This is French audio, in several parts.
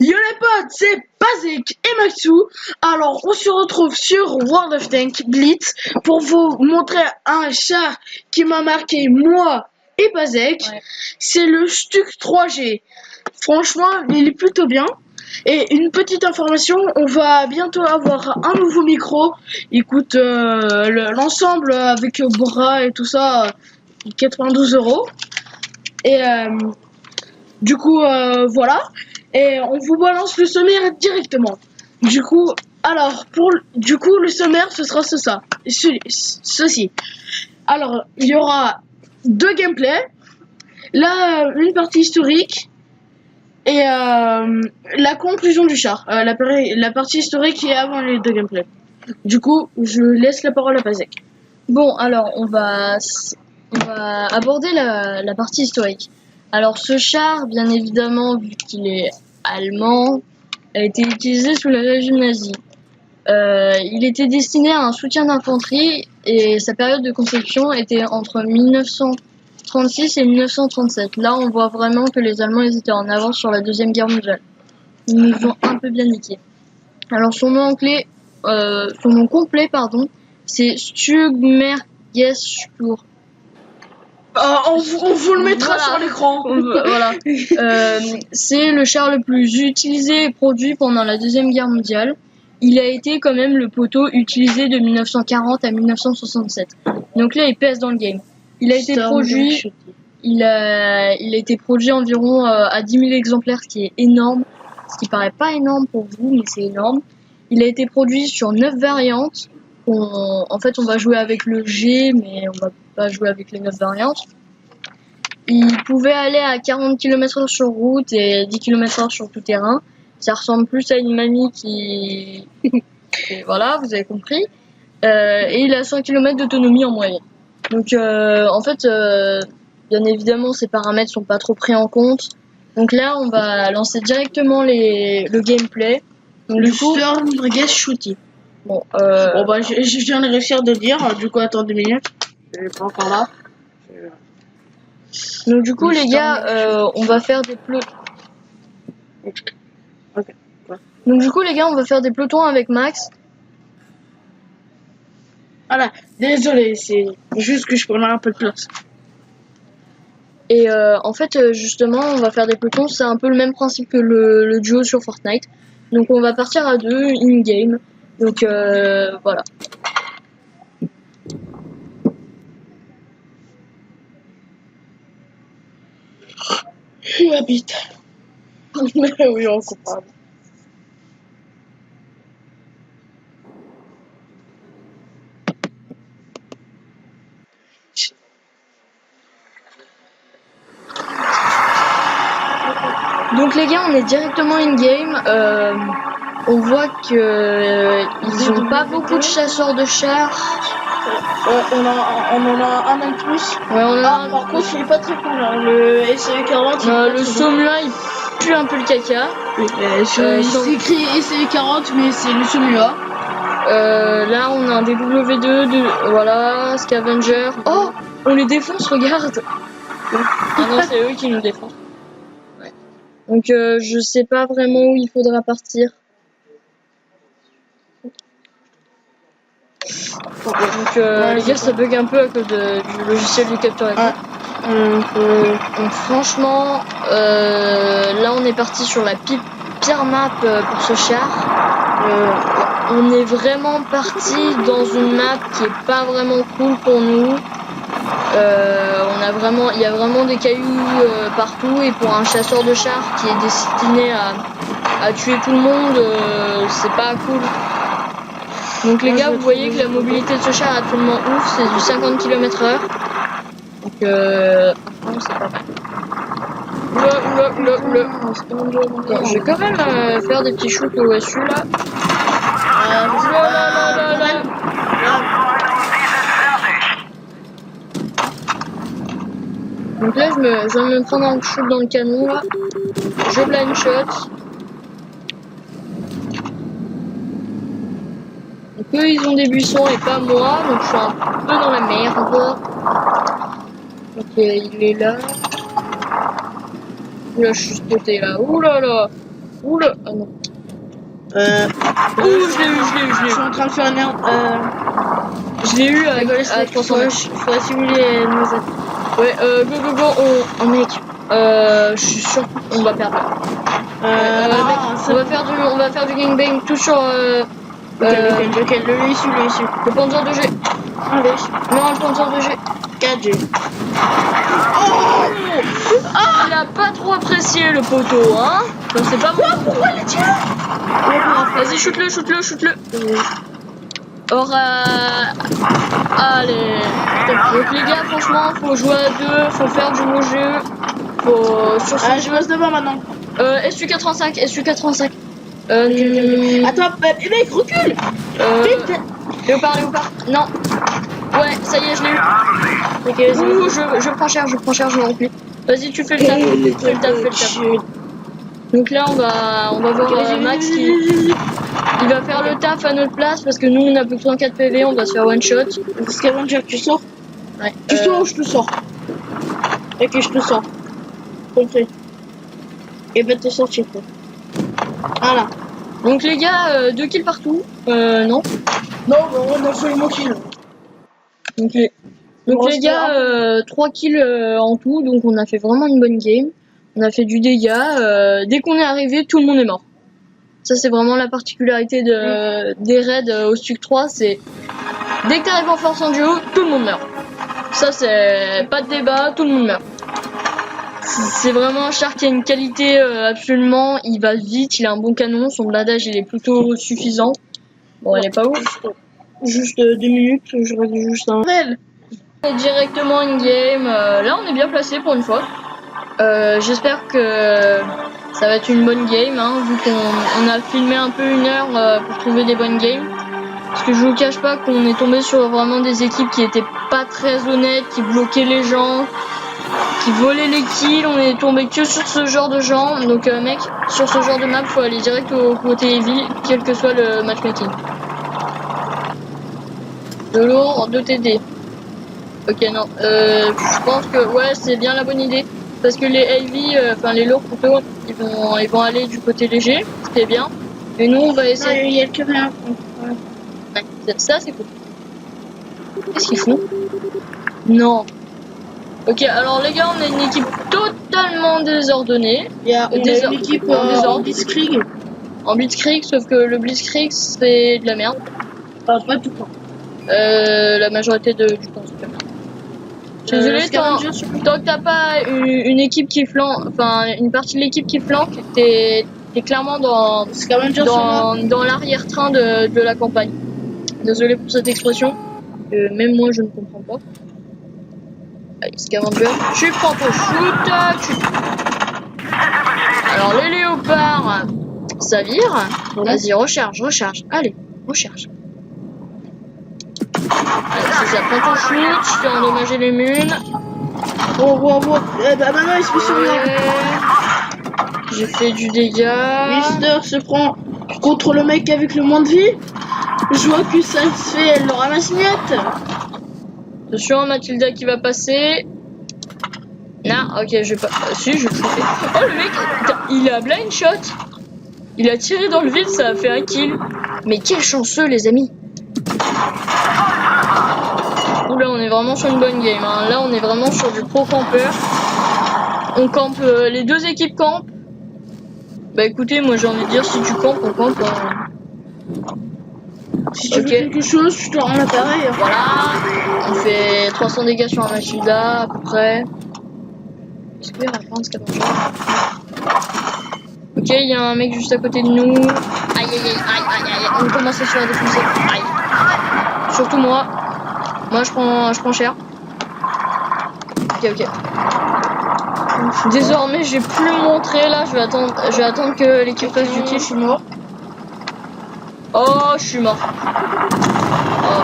Yo les potes, c'est Bazek et Maxou. Alors on se retrouve sur World of Tanks Blitz pour vous montrer un char qui m'a marqué moi et Bazek. Ouais. C'est le Stuck 3G. Franchement, il est plutôt bien. Et une petite information, on va bientôt avoir un nouveau micro. Il coûte l'ensemble avec bras et tout ça 92 €. Et du coup, voilà. Et on vous balance le sommaire directement. Du coup, le sommaire, ce sera ceci. Alors, il y aura 2 gameplays. Là, une partie historique et la conclusion du char. La partie historique qui est avant les 2 gameplays. Du coup, je laisse la parole à Bazek. Bon, alors on va aborder la partie historique. Alors ce char, bien évidemment, vu qu'il est allemand, a été utilisé sous le régime nazi. Il était destiné à un soutien d'infanterie et sa période de conception était entre 1936 et 1937. Là, on voit vraiment que les Allemands ils étaient en avance sur la Deuxième Guerre mondiale. Ils nous ont un peu bien niqué. Alors son nom complet, c'est Stugmergestur. On vous le mettra Voilà. sur l'écran. Voilà. C'est le char le plus utilisé et produit pendant la Deuxième Guerre mondiale. Il a été quand même le poteau utilisé de 1940 à 1967. Donc là, il pèse dans le game. Il a été produit environ à 10 000 exemplaires, ce qui est énorme. Ce qui paraît pas énorme pour vous, mais c'est énorme. Il a été produit sur 9 variantes. En fait, on va jouer avec le G, mais on va pas jouer avec les 9 variantes. Il pouvait aller à 40 km/h sur route et 10 km/h sur tout terrain. Ça ressemble plus à une mamie qui... Et voilà, vous avez compris. Et il a 100 km d'autonomie en moyenne. Donc, en fait, bien évidemment, ces paramètres sont pas trop pris en compte. Donc là, on va lancer directement le gameplay. Donc, Le du coup, Sturmbrigge Shooty. bon, Bon bah je viens de réussir de le dire. Du coup, attends 2 minutes. Je suis pas encore là. donc du coup, les gars, on va faire des pelotons. Ok. Donc du coup, les gars, on va faire des pelotons avec Max. Voilà, désolé, c'est juste que je prenais un peu de place. Et en fait, justement, on va faire des pelotons. C'est un peu le même principe que le duo sur Fortnite. Donc on va partir à 2 in-game. Donc voilà. Où habite? Oui, on comprend. Donc les gars, on est directement in-game. On voit que ils ont pas beaucoup de chasseurs de chars. Ouais, on en a un en plus. Ouais, on a Par contre, il est pas très cool. Hein. Le SE40. le somme là, il pue un peu le caca. C'est écrit SE40, mais c'est le Somua. Là, on a un DW2, voilà, Scavenger. Oh, on les défonce, regarde. Ah non, c'est eux qui nous défoncent. Ouais. Donc, je sais pas vraiment où il faudra partir. Donc, les gars, ça bug un peu à cause du logiciel du capture écran. Donc, franchement, là, on est parti sur la pire map pour ce char. On est vraiment parti dans une map qui est pas vraiment cool pour nous. Il y a vraiment des cailloux partout, et pour un chasseur de chars qui est destiné à tuer tout le monde, c'est pas cool. Donc les gars, vous voyez que la mobilité de ce char est absolument ouf, c'est du 50 km/h. Donc c'est pas mal. Oula. Je vais quand même faire des petits shoots au SU là. Donc là, je viens de me prendre un shoot dans le canon là. Je blind shot. Donc eux, ils ont des buissons et pas moi, donc je suis un peu dans la merde. Ok, il est là. Là, je suis spoté là. Ouh là là. Oula, ah non. Ouh, Je l'ai eu. je suis en train de faire une erreur. Je l'ai eu à 300 mètres. Faudrait simuler nos aides. Ouais, go, oh mec, je suis sûr qu'on va perdre. Mec, on va faire du gangbang tout sur Lequel le issu. le Panzer 2G. Allez, Non, le Panzer 2G. 4G. Il a pas trop apprécié le poteau, hein. Non, c'est pas moi. Pourquoi il est tiré? Vas-y, shoot-le. Or, allez. Donc les gars, franchement, faut jouer à deux, faut faire du beau jeu. Faut sur ce Je passe devant maintenant. SU85. Attends, mec, recule. Vite. Léopard. Non. Ouais, ça y est, je l'ai eu. Ok, vas-y. Ouh, je prends cher, je me remplis. Vas-y, tu fais le taf. Donc là, on va voir Max qui il va faire le taf à notre place parce que nous, on a plus que 34 PV, on va se faire one shot. Scavenger, tu sors? Ouais. Tu sors ou je te sors? Ok, je te sors. Compris. Et ben, t'es sorti, quoi. Voilà. Donc les gars, 2 kills partout. Non. Non, on a fait mon kill. Donc les gars, 3 kills en tout, donc on a fait vraiment une bonne game. On a fait du dégât. Dès qu'on est arrivé, tout le monde est mort. Ça, c'est vraiment la particularité des raids au Stuc 3, c'est dès que t'arrives en force en duo, tout le monde meurt. Ça, c'est pas de débat, tout le monde meurt. C'est vraiment un char qui a une qualité absolument, il va vite, il a un bon canon, son blindage il est plutôt suffisant. Bon, elle est pas ouf. Juste 2 minutes, je règle juste un mail. Directement in game, là on est bien placé pour une fois. J'espère que ça va être une bonne game, hein, vu qu'on a filmé un peu 1 heure pour trouver des bonnes games. Parce que je vous cache pas qu'on est tombé sur vraiment des équipes qui étaient pas très honnêtes, qui bloquaient les gens, qui volaient les kills. On est tombé que sur ce genre de gens. Donc mec, sur ce genre de map, faut aller direct au côté heavy, quel que soit le matchmaking. De lourd, 2 TD. Ok, non. Je pense que ouais, c'est bien la bonne idée. Parce que les heavy, enfin les lourds plutôt, ils vont aller du côté léger, c'est bien. Et nous, on va essayer. Il y a que rien. Ouais, ça, c'est cool. Qu'est-ce qu'ils font? Non. Ok, alors les gars, on a une équipe totalement désordonnée. On a une équipe en Blitzkrieg. En Blitzkrieg, sauf que le Blitzkrieg, c'est de la merde. Pas tout le temps. La majorité du temps, c'est de la merde. Je suis désolé, tant que t'as pas une équipe qui flanque, enfin une partie de l'équipe qui flanque, t'es clairement dans l'arrière-train de la campagne. Désolé pour cette expression, même moi je ne comprends pas. Allez, Scavenger, tu prends ton shoot, Alors les léopards, ça vire. Vas-y, recharge. Allez, recharge. Allez, c'est ça, prends ton shoot, je fais endommager les munes. Oh. Eh bah maintenant il se met sur moi. J'ai fait du dégât. Mister se prend contre le mec avec le moins de vie. Je vois que ça se fait, elle le ramasse-miette. Attention, Mathilda qui va passer. Non, ok, je vais pas. Si, je vais le choper. Oh, le mec, il a blind shot. Il a tiré dans le vide, ça a fait un kill. Mais quel chanceux, les amis. Oula, on est vraiment sur une bonne game. Hein. Là, on est vraiment sur du pro campeur. On campe, les deux équipes campent. Bah écoutez, moi j'ai envie de dire, si tu campes, on campe. Si tu veux quelque chose, je te rends l'appareil. Voilà, on fait 300 dégâts sur un Mathilda à peu près. Est-ce qu'il y a un scavenger? Ok, il y a un mec juste à côté de nous. Aïe, on commence à se faire défoncer. Aïe. Surtout moi. Moi je prends cher. Ok. Désormais, je vais plus me montrer là. Je vais attendre que l'équipe fasse du kill. Je suis mort. Oh, je suis mort. Oh.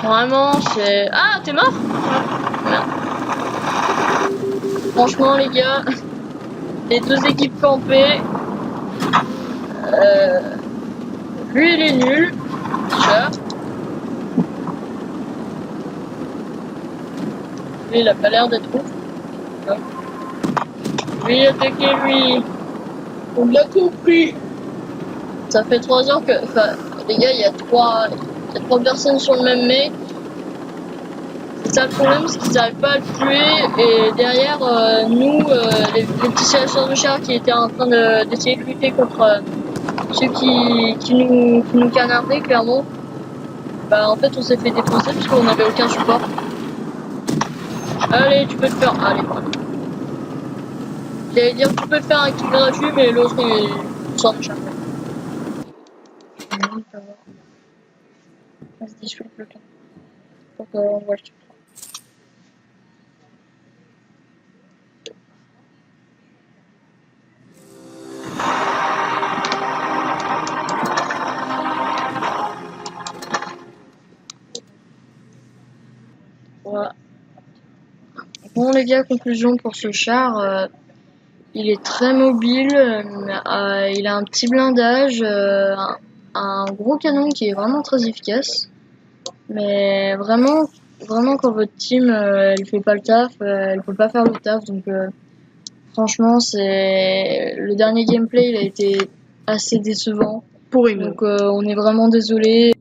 Vraiment, c'est. Ah, t'es mort? Merde. Franchement, les gars, les deux équipes campées. Lui, il est nul. Déjà. Lui, il a pas l'air d'être ouf. Oui, attaquez-lui. On l'a compris. Ça fait 3 heures que... Enfin, les gars, il y a trois personnes sur le même mec. C'est ça le problème, c'est qu'ils n'arrivent pas à le tuer. Et derrière, nous, les petits chasseurs de chars qui étaient en train d'essayer de lutter contre ceux qui nous canardaient, clairement. Bah, en fait, on s'est fait défoncer parce qu'on n'avait aucun support. Allez, tu peux te faire... Allez, voilà. J'allais dire tu peux te faire un kill gratuit, mais l'autre il sort de chaque fois. Vas-y, je fais le temps. Pour qu'on voit le truc. Voilà. Bon les gars, conclusion pour ce char. Il est très mobile, il a un petit blindage, un gros canon qui est vraiment très efficace. Mais vraiment, vraiment quand votre team elle fait pas le taf, elle peut pas faire le taf. Donc franchement, c'est le dernier gameplay, il a été assez décevant. Pourri même. Donc on est vraiment désolé.